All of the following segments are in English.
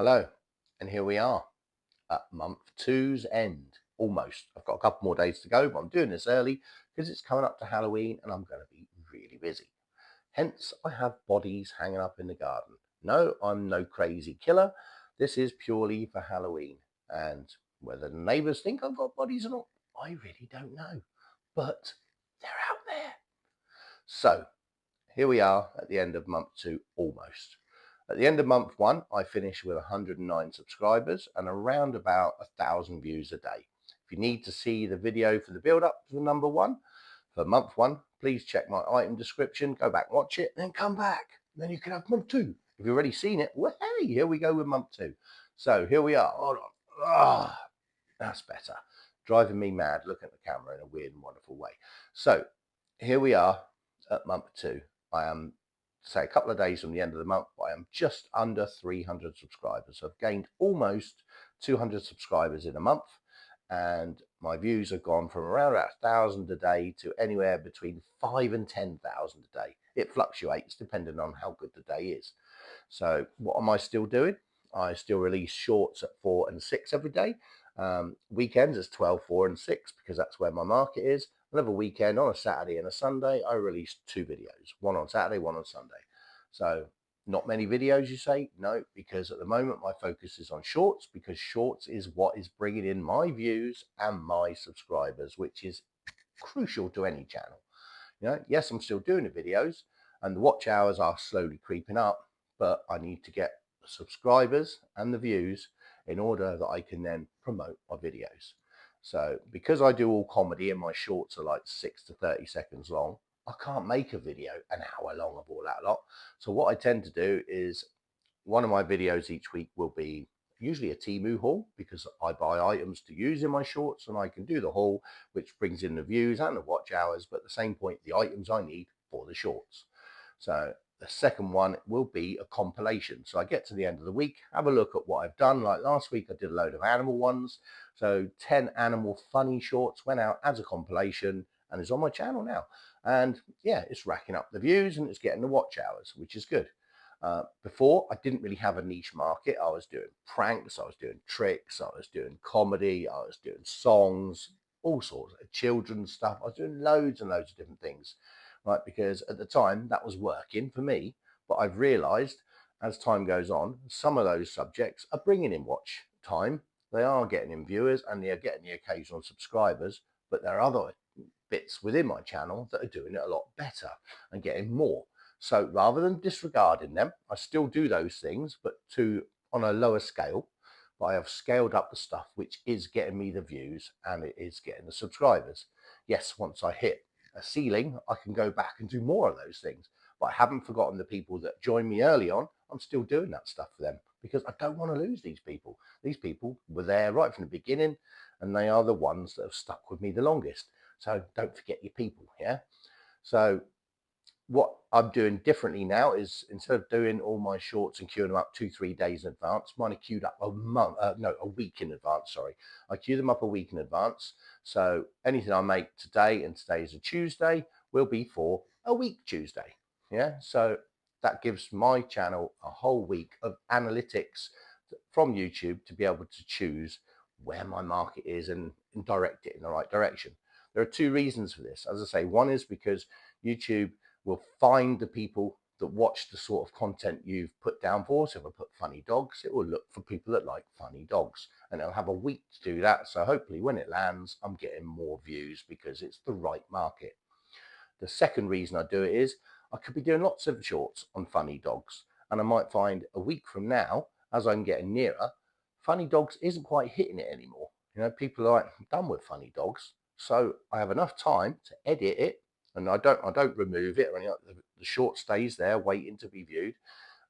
Hello, and here we are at month two's end. Almost. I've got a couple more days to go, but I'm doing this early because it's coming up to Halloween and I'm going to be really busy. Hence, I have bodies hanging up in the garden. No, I'm no crazy killer. This is purely for Halloween. And whether the neighbours think I've got bodies or not, I really don't know. But they're out there. So, here we are at the end of month two, almost. At the end of month one, I finished with 109 subscribers and around about 1,000 views a day. If you need to see the video for the build up to number one, for month one, please check my item description, go back, watch it, and then come back. Then you can have month two. If you've already seen it, well, hey, here we go with month two. So here we are. Hold on. That's better. Driving me mad looking at the camera in a weird and wonderful way. So here we are at month two. I am, say, a couple of days from the end of the month, but I am just under 300 subscribers. So I've gained almost 200 subscribers in a month, and my views have gone from around 1,000 a day to anywhere between 5 and 10,000 a day. It fluctuates depending on how good the day is. So what am I still doing? I still release shorts at 4 and 6 every day. Weekends it's 12, 4 and 6 because that's where my market is. Another weekend on a Saturday and a Sunday, I release two videos, one on Saturday, one on Sunday. So not many videos, you say? No, because at the moment my focus is on shorts because shorts is what is bringing in my views and my subscribers, which is crucial to any channel. Yes, I'm still doing the videos and the watch hours are slowly creeping up, but I need to get the subscribers and the views in order that I can then promote my videos. So because I do all comedy and my shorts are like 6 to 30 seconds long, I can't make a video an hour long of all that lot. So what I tend to do is one of my videos each week will be usually a Temu haul because I buy items to use in my shorts and I can do the haul, which brings in the views and the watch hours, but at the same point, the items I need for the shorts. So the second one will be a compilation. So I get to the end of the week, have a look at what I've done. Like last week, I did a load of animal ones. So 10 animal funny shorts went out as a compilation and is on my channel now. And yeah, it's racking up the views and it's getting the watch hours, which is good. Before, I didn't really have a niche market. I was doing pranks, I was doing tricks, I was doing comedy, I was doing songs, all sorts of children's stuff. I was doing loads and loads of different things, right? Because at the time that was working for me. But I've realized as time goes on, some of those subjects are bringing in watch time. They are getting in viewers and they are getting the occasional subscribers, but there are other bits within my channel that are doing it a lot better and getting more. So rather than disregarding them, I still do those things, but on a lower scale. But I have scaled up the stuff which is getting me the views and it is getting the subscribers. Yes, once I hit a ceiling, I can go back and do more of those things. But I haven't forgotten the people that joined me early on. I'm still doing that stuff for them because I don't want to lose these people. These people were there right from the beginning and they are the ones that have stuck with me the longest. So don't forget your people, yeah? So what I'm doing differently now is instead of doing all my shorts and queuing them up 2, 3 days in advance, mine are queued up a week in advance. Sorry, I queue them up a week in advance. So anything I make today, and today is a Tuesday, will be for a week Tuesday. Yeah, so that gives my channel a whole week of analytics from YouTube to be able to choose where my market is and direct it in the right direction. There are two reasons for this. As I say, one is because YouTube will find the people that watch the sort of content you've put down for. So if I put funny dogs, it will look for people that like funny dogs and it'll have a week to do that. So hopefully when it lands, I'm getting more views because it's the right market. The second reason I do it is I could be doing lots of shorts on funny dogs and I might find a week from now, as I'm getting nearer, funny dogs isn't quite hitting it anymore. People are like, I'm done with funny dogs. So I have enough time to edit it and I don't remove it or anything. The short stays there waiting to be viewed.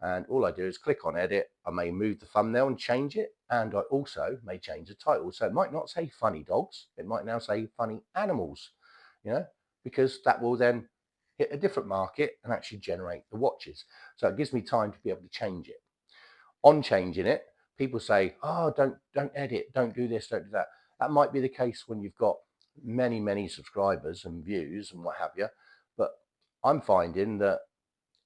And all I do is click on edit. I may move the thumbnail and change it. And I also may change the title. So it might not say funny dogs. It might now say funny animals, you know, because that will then hit a different market and actually generate the watches. So it gives me time to be able to change it. On changing it, people say, oh, don't edit, don't do this, don't do that. That might be the case when you've got many subscribers and views and what have you. But I'm finding that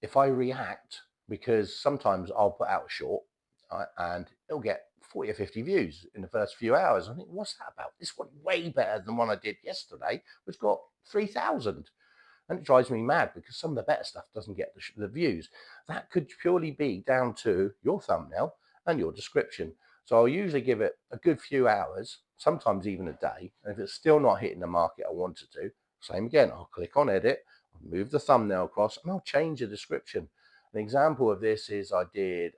if I react, because sometimes I'll put out a short right? And it'll get 40 or 50 views in the first few hours. I think, what's that about? This one way better than one I did yesterday, which got 3,000. And it drives me mad because some of the better stuff doesn't get the views. That could purely be down to your thumbnail and your description. So I'll usually give it a good few hours, sometimes even a day. And if it's still not hitting the market I want it to, same again, I'll click on edit, I'll move the thumbnail across, and I'll change the description. An example of this is I did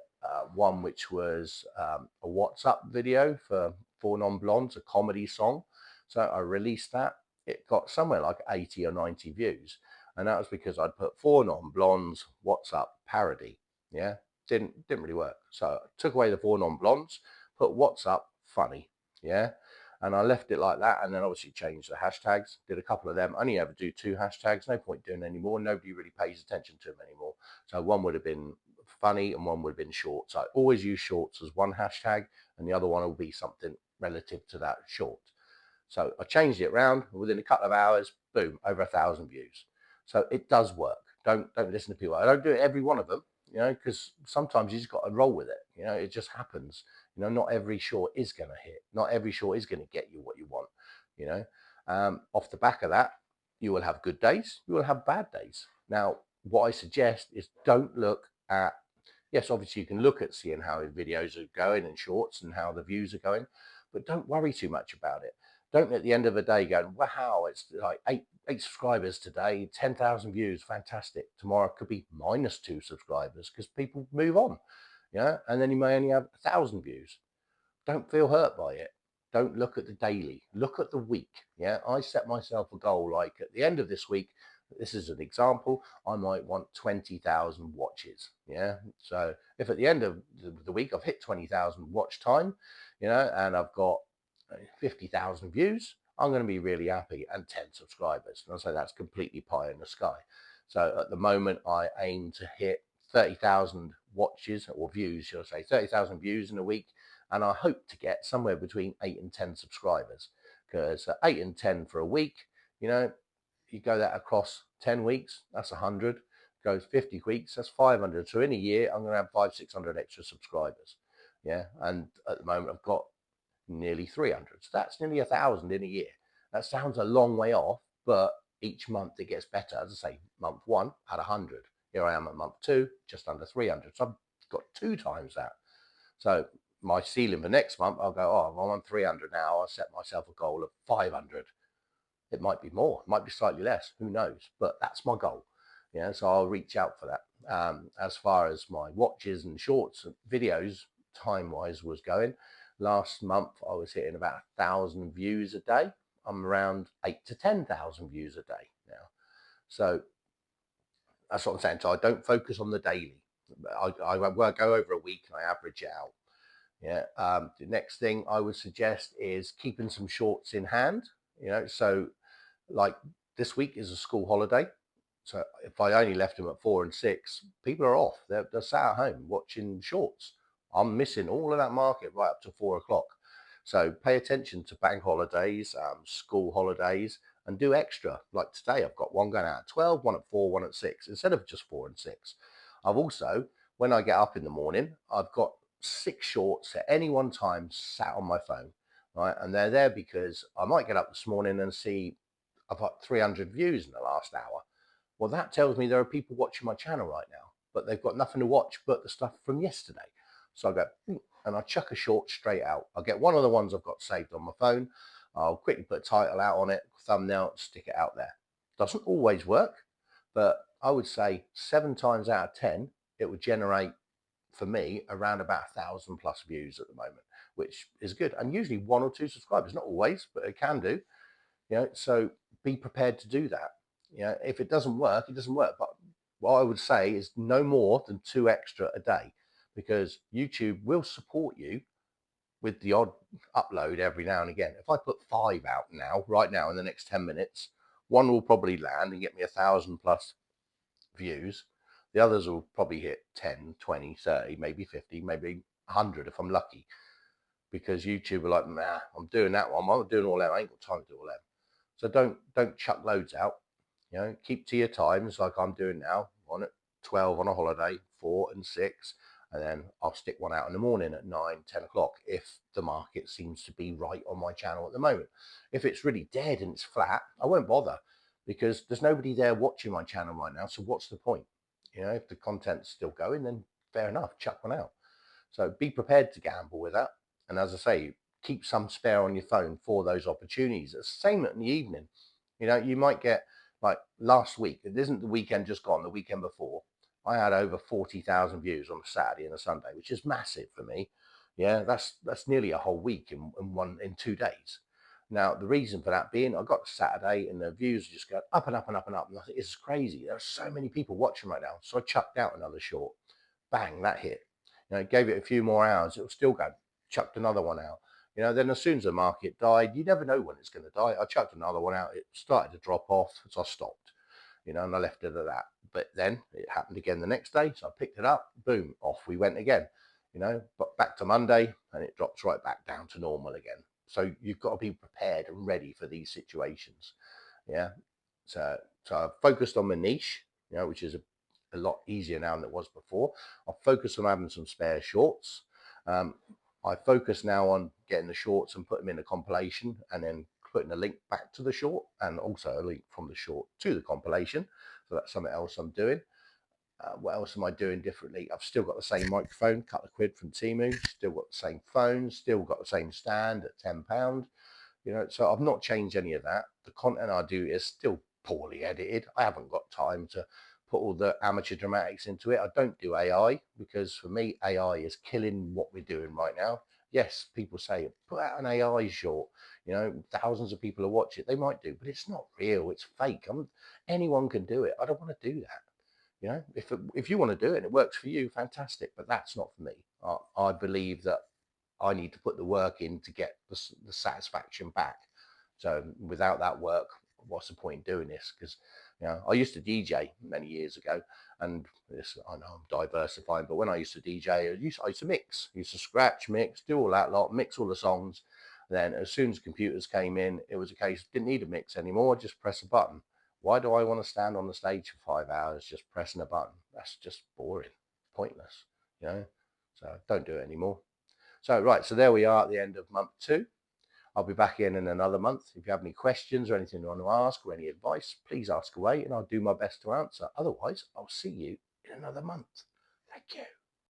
one which was a WhatsApp video for Four Non-Blondes, a comedy song. So I released that. It got somewhere like 80 or 90 views. And that was because I'd put Four Non-Blondes WhatsApp parody. Yeah, didn't really work. So I took away the Four Non-Blondes, put WhatsApp funny. Yeah, and I left it like that. And then obviously changed the hashtags. Did a couple of them. Only ever do 2 hashtags. No point doing any more. Nobody really pays attention to them anymore. So one would have been funny and one would have been short. So I always use shorts as one hashtag, and the other one will be something relative to that short. So I changed it around. Within a couple of hours, boom, over 1,000 views. So it does work. Don't listen to people. I don't do it every one of them, because sometimes you just got to roll with it. It just happens. Not every short is going to hit. Not every short is going to get you what you want. Off the back of that, you will have good days. You will have bad days. Now, what I suggest is don't look at. Yes, obviously you can look at seeing how videos are going and shorts and how the views are going, but don't worry too much about it. Don't at the end of the day go, wow, it's like eight subscribers today, 10,000 views, fantastic. Tomorrow it could be -2 subscribers because people move on, and then you may only have 1,000 views. Don't feel hurt by it. Don't look at the daily, look at the week. Yeah, I set myself a goal like at the end of this week. This is an example. I might want 20,000 watches. Yeah. So if at the end of the week I've hit 20,000 watch time, and I've got 50,000 views, I'm going to be really happy, and 10 subscribers. And I'll say that's completely pie in the sky. So at the moment, I aim to hit 30,000 watches or views, shall I say, 30,000 views in a week. And I hope to get somewhere between 8 and 10 subscribers, because 8 and 10 for a week, you go that across 10 weeks, that's 100. Goes 50 weeks, that's 500. So in a year, I'm going to have 500-600 extra subscribers. Yeah. And at the moment, I've got nearly 300. So that's nearly 1,000 in a year. That sounds a long way off, but each month it gets better. As I say, month 1 had 100. Here I am at month 2, just under 300. So I've got 2 times that. So my ceiling for next month, I'll go, oh, I'm on 300 now. I'll set myself a goal of 500. It might be more, it might be slightly less, who knows? But that's my goal. So I'll reach out for that. As far as my watches and shorts and videos, time-wise was going, last month I was hitting about 1,000 views a day. I'm around 8 to 10,000 views a day now. So that's what I'm saying. So I don't focus on the daily. I go over a week and I average it out. Yeah. The next thing I would suggest is keeping some shorts in hand. So like this week is a school holiday. So if I only left them at 4 and 6, people are off. They're sat at home watching shorts. I'm missing all of that market right up to 4 o'clock. So pay attention to bank holidays, school holidays, and do extra. Like today, I've got one going out at 12, one at 4, one at 6, instead of just 4 and 6. I've also, when I get up in the morning, I've got 6 shorts at any one time sat on my phone, right? And they're there because I might get up this morning and see I've got 300 views in the last hour. Well, that tells me there are people watching my channel right now, but they've got nothing to watch but the stuff from yesterday. So I go, and I chuck a short straight out. I'll get one of the ones I've got saved on my phone. I'll quickly put a title out on it, thumbnail, stick it out there. Doesn't always work, but I would say 7 times out of 10, it would generate for me around about 1,000 plus views at the moment, which is good. And usually 1 or 2 subscribers, not always, but it can do. So be prepared to do that. If it doesn't work, it doesn't work. But what I would say is no more than 2 extra a day, because YouTube will support you with the odd upload every now and again. If I put 5 out now, right now, in the next 10 minutes, one will probably land and get me 1,000 plus views. The others will probably hit 10, 20, 30, maybe 50, maybe 100 if I'm lucky, because YouTube are like, nah, I'm doing that one. I'm doing all that. I ain't got time to do all that. So don't chuck loads out. Keep to your times like I'm doing now. On at 12 on a holiday, 4 and 6, And then I'll stick one out in the morning at 9, 10 o'clock if the market seems to be right on my channel at the moment. If it's really dead and it's flat, I won't bother because there's nobody there watching my channel right now. So what's the point? If the content's still going, then fair enough, chuck one out. So be prepared to gamble with that. And as I say, keep some spare on your phone for those opportunities. It's the same in the evening. You might get, like last week, it isn't the weekend just gone, the weekend before, I had over 40,000 views on a Saturday and a Sunday, which is massive for me. Yeah, that's nearly a whole week in 2 days. Now, the reason for that being, I got Saturday and the views just go up and up and up and up. And I think it's crazy. There are so many people watching right now. So I chucked out another short. Bang, that hit. Gave it a few more hours. It was still going. Chucked another one out. Then as soon as the market died, you never know when it's going to die. I chucked another one out. It started to drop off, so I stopped. And I left it at that. But then it happened again the next day, so I picked it up. Boom, off we went again. But back to Monday, and it drops right back down to normal again. So you've got to be prepared and ready for these situations. Yeah. So I've focused on my niche, which is a lot easier now than it was before. I've focused on having some spare shorts. I focus now on getting the shorts and put them in a compilation and then putting a link back to the short and also a link from the short to the compilation. So that's something else I'm doing. What else am I doing differently? I've still got the same microphone, couple of quid from Temu, still got the same phone, still got the same stand at £10. So I've not changed any of that. The content I do is still poorly edited. I haven't got time to put all the amateur dramatics into it. I don't do AI because for me, AI is killing what we're doing right now. Yes, people say put out an AI short. Thousands of people will watch it. They might do, but it's not real. It's fake. Anyone can do it. I don't want to do that. If you want to do it and it works for you, fantastic. But that's not for me. I believe that I need to put the work in to get the satisfaction back. So without that work, what's the point in doing this? Because I used to DJ many years ago, and this I know I'm diversifying, but when I used to DJ, I used to mix, I used to scratch, mix, do all that lot, mix all the songs. Then as soon as computers came in, it was a case didn't need a mix anymore. Just press a button. Why do I want to stand on the stage for 5 hours just pressing a button? That's just boring, pointless. So don't do it anymore. So, right, so there we are at the end of month 2. I'll be back in another month. If you have any questions or anything you want to ask or any advice, please ask away and I'll do my best to answer. Otherwise, I'll see you in another month. Thank you.